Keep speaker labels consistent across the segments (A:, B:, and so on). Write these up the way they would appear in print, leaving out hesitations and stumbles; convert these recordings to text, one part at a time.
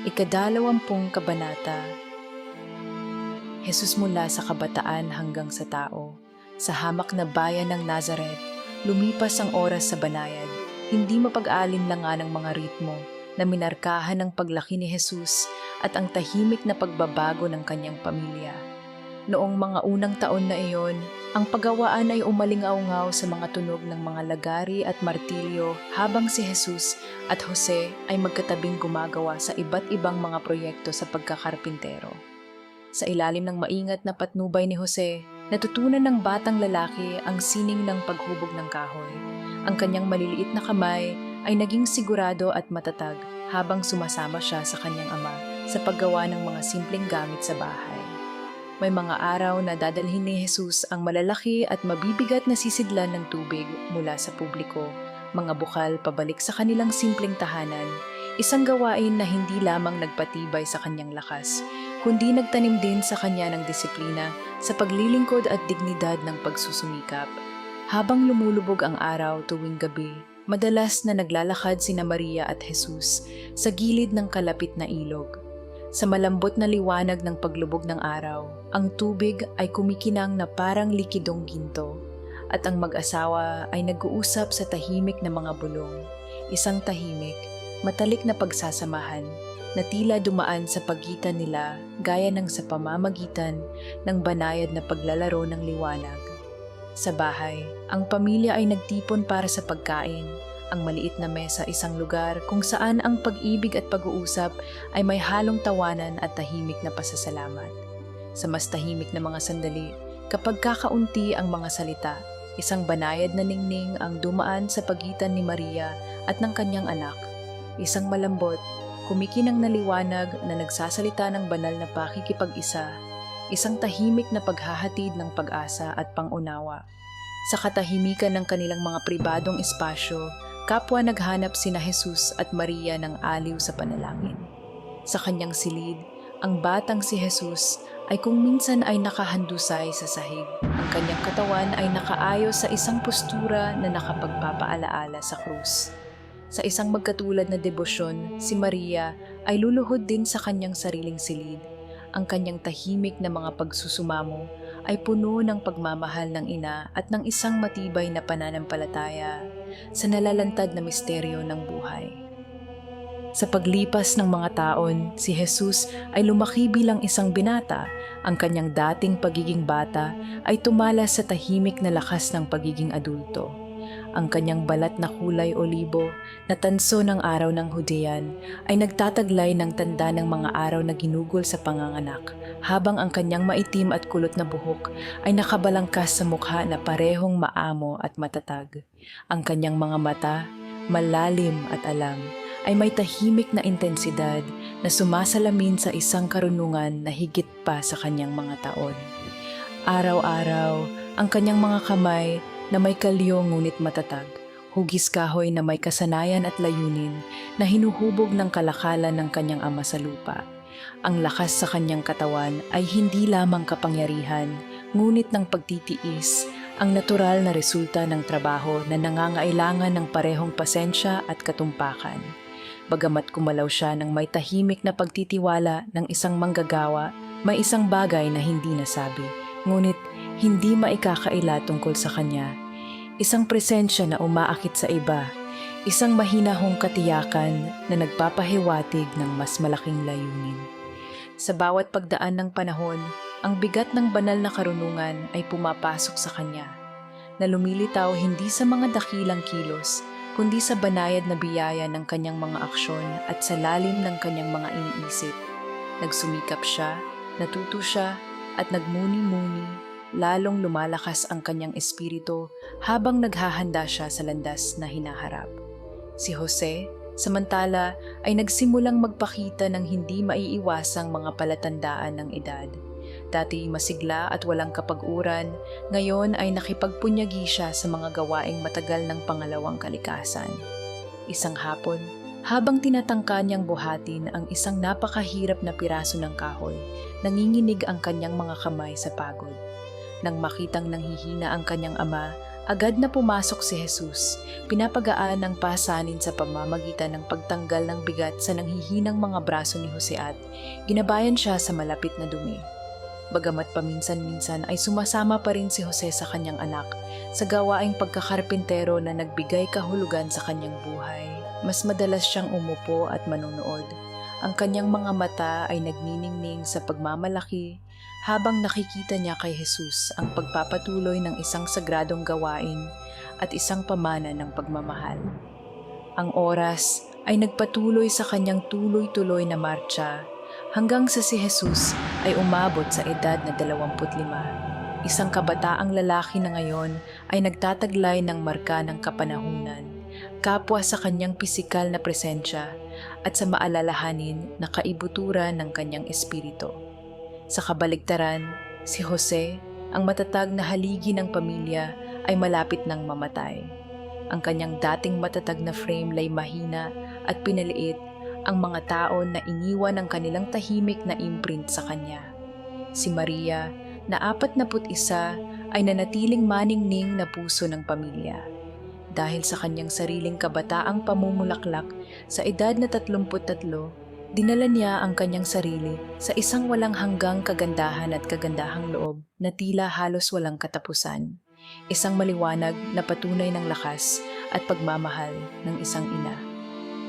A: Ikadalawampung kabanata. Jesus mula sa kabataan hanggang sa tao. Sa hamak na bayan ng Nazaret, lumipas ang oras sa banayad. Hindi mapag-alinlangan ang mga ritmo na minarkahan ng paglaki ni Jesus at ang tahimik na pagbabago ng kanyang pamilya. Noong mga unang taon na iyon, ang paggawaan ay umalingaw-ngaw sa mga tunog ng mga lagari at martilyo habang si Jesus at Jose ay magkatabing gumagawa sa iba't ibang mga proyekto sa pagkakarpintero. Sa ilalim ng maingat na patnubay ni Jose, natutunan ng batang lalaki ang sining ng paghubog ng kahoy. Ang kanyang maliliit na kamay ay naging sigurado at matatag habang sumasama siya sa kanyang ama sa paggawa ng mga simpleng gamit sa bahay. May mga araw na dadalhin ni Jesus ang malalaki at mabibigat na sisidlan ng tubig mula sa publiko, mga bukal pabalik sa kanilang simpleng tahanan, isang gawain na hindi lamang nagpatibay sa kanyang lakas, kundi nagtanim din sa kanya ng disiplina sa paglilingkod at dignidad ng pagsusumikap. Habang lumulubog ang araw tuwing gabi, madalas na naglalakad sina Maria at Jesus sa gilid ng kalapit na ilog. Sa malambot na liwanag ng paglubog ng araw, ang tubig ay kumikinang na parang likidong ginto at ang mag-asawa ay nag-uusap sa tahimik na mga bulong. Isang tahimik, matalik na pagsasamahan na tila dumaan sa pagitan nila gaya ng sa pamamagitan ng banayad na paglalaro ng liwanag. Sa bahay, ang pamilya ay nagtipon para sa pagkain. Ang maliit na mesa isang lugar kung saan ang pag-ibig at pag-uusap ay may halong tawanan at tahimik na pasasalamat. Sa mas tahimik na mga sandali, kapag kakaunti ang mga salita, isang banayad na ningning ang dumaan sa pagitan ni Maria at ng kanyang anak. Isang malambot, kumikinang na liwanag na nagsasalita ng banal na pakikipag-isa, isang tahimik na paghahatid ng pag-asa at pangunawa. Sa katahimikan ng kanilang mga pribadong espasyo, kapwa naghanap sina Jesus at Maria ng aliw sa panalangin. Sa kanyang silid, ang batang si Jesus ay kung minsan ay nakahandusay sa sahig. Ang kanyang katawan ay nakaayos sa isang postura na nakapagpapaalaala sa krus. Sa isang magkatulad na debosyon, si Maria ay luluhod din sa kanyang sariling silid. Ang kanyang tahimik na mga pagsusumamo ay puno ng pagmamahal ng ina at ng isang matibay na pananampalataya sa nalalantad na misteryo ng buhay. Sa paglipas ng mga taon, si Jesus ay lumaki bilang isang binata. Ang kanyang dating pagiging bata ay tumalas sa tahimik na lakas ng pagiging adulto. Ang kanyang balat na kulay olibo na tanso ng araw ng Hudean ay nagtataglay ng tanda ng mga araw na ginugol sa panganganak, habang ang kanyang maitim at kulot na buhok ay nakabalangkas sa mukha na parehong maamo at matatag. Ang kanyang mga mata, malalim at alam, ay may tahimik na intensidad na sumasalamin sa isang karunungan na higit pa sa kanyang mga taon. Araw-araw, ang kanyang mga kamay na may kalyo ngunit matatag, hugis kahoy na may kasanayan at layunin na hinuhubog ng kalakalan ng kanyang ama sa lupa. Ang lakas sa kanyang katawan ay hindi lamang kapangyarihan, ngunit ng pagtitiis, ang natural na resulta ng trabaho na nangangailangan ng parehong pasensya at katumpakan. Bagamat kumalaw siya ng may tahimik na pagtitiwala ng isang manggagawa, may isang bagay na hindi nasabi, ngunit hindi maikakaila tungkol sa kanya. Isang presensya na umaakit sa iba, isang mahinahong katiyakan na nagpapahiwatig ng mas malaking layunin. Sa bawat pagdaan ng panahon, ang bigat ng banal na karunungan ay pumapasok sa kanya, na lumilitaw hindi sa mga dakilang kilos, kundi sa banayad na biyaya ng kanyang mga aksyon at sa lalim ng kanyang mga iniisip. Nagsumikap siya, natuto siya, at nagmuni-muni. Lalong lumalakas ang kanyang espiritu habang naghahanda siya sa landas na hinaharap. Si Jose, samantala, ay nagsimulang magpakita ng hindi maiiwasang mga palatandaan ng edad. Dati masigla at walang kapag-uran, ngayon ay nakipagpunyagi siya sa mga gawaing matagal ng pangalawang kalikasan. Isang hapon, habang tinatangka niyang buhatin ang isang napakahirap na piraso ng kahoy, nanginginig ang kanyang mga kamay sa pagod. Nang makitang nanghihina ang kanyang ama, Agad na pumasok si Jesus, pinapagaan ang pasanin sa pamamagitan ng pagtanggal ng bigat sa nanghihinang mga braso ni Jose at ginabayan siya sa malapit na dumi. Bagamat paminsan-minsan ay sumasama pa rin si Jose sa kanyang anak sa gawaing pagkakarpintero na nagbigay kahulugan sa kanyang buhay. Mas madalas siyang umupo at manonood. Ang kanyang mga mata ay nagniningning sa pagmamalaki habang nakikita niya kay Jesus ang pagpapatuloy ng isang sagradong gawain at isang pamana ng pagmamahal. Ang oras ay nagpatuloy sa kanyang tuloy-tuloy na martsa hanggang sa si Jesus ay umabot sa edad na 25. Isang kabataang lalaki na ngayon ay nagtataglay ng marka ng kapanahunan, kapwa sa kanyang pisikal na presensya at sa maalalahanin na kaibuturan ng kanyang espiritu. Sa kabaligtaran, si Jose, ang matatag na haligi ng pamilya, ay malapit nang mamatay. Ang kanyang dating matatag na frame lay mahina at pinaliit ang mga tao na iniwan ng kanilang tahimik na imprint sa kanya. Si Maria, na 41, ay nanatiling maningning na puso ng pamilya. Dahil sa kanyang sariling kabataang pamumulaklak sa edad na 33, dinala niya ang kanyang sarili sa isang walang hanggang kagandahan at kagandahang loob na tila halos walang katapusan. Isang maliwanag na patunay ng lakas at pagmamahal ng isang ina.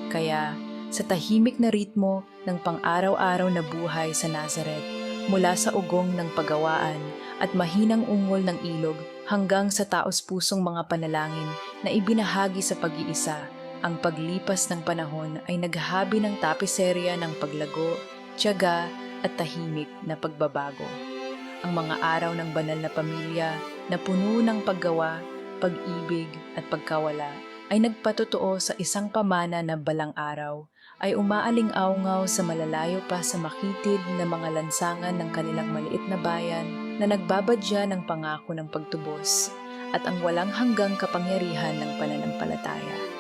A: Kaya, sa tahimik na ritmo ng pang-araw-araw na buhay sa Nazareth, mula sa ugong ng paggawaan at mahinang ungol ng ilog hanggang sa taos-pusong mga panalangin na ibinahagi sa pag-iisa, ang paglipas ng panahon ay naghahabi ng tapiserya ng paglago, tiyaga at tahimik na pagbabago. Ang mga araw ng banal na pamilya na puno ng paggawa, pag-ibig at pagkawala ay nagpatotoo sa isang pamana na balang araw ay umaaling-aungaw sa malalayo pa sa makitid na mga lansangan ng kanilang maliit na bayan na nagbabadya ng pangako ng pagtubos at ang walang hanggang kapangyarihan ng pananampalataya.